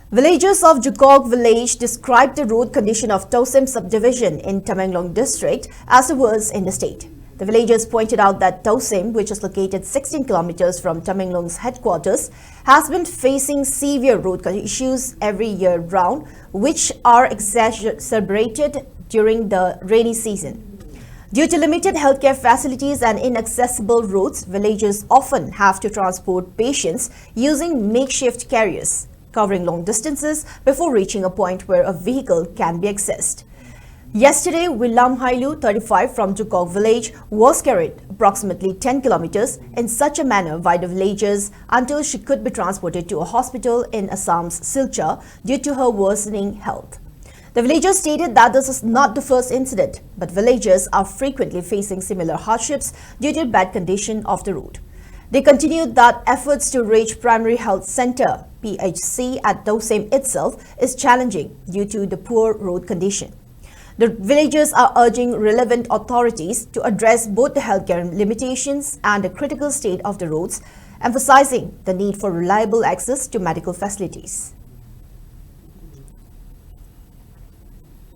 Villagers of Njukuak village described the road condition of Tousem subdivision in Tamenglong district as the worst in the state. The villagers pointed out that Tousem, which is located 16 kilometers from Tamenglong's headquarters, has been facing severe road issues every year round, which are exacerbated during the rainy season. Due to limited healthcare facilities and inaccessible roads, villagers often have to transport patients using makeshift carriers, covering long distances before reaching a point where a vehicle can be accessed. Yesterday, Wilam Hailu, 35, from Njukuak village, was carried approximately 10 kilometers in such a manner by the villagers until she could be transported to a hospital in Assam's Silchar due to her worsening health. The villagers stated that this is not the first incident, but villagers are frequently facing similar hardships due to bad condition of the road. They continued that efforts to reach Primary Health Center (PHC) at Tousem itself is challenging due to the poor road condition. The villagers are urging relevant authorities to address both the healthcare limitations and the critical state of the roads, emphasizing the need for reliable access to medical facilities.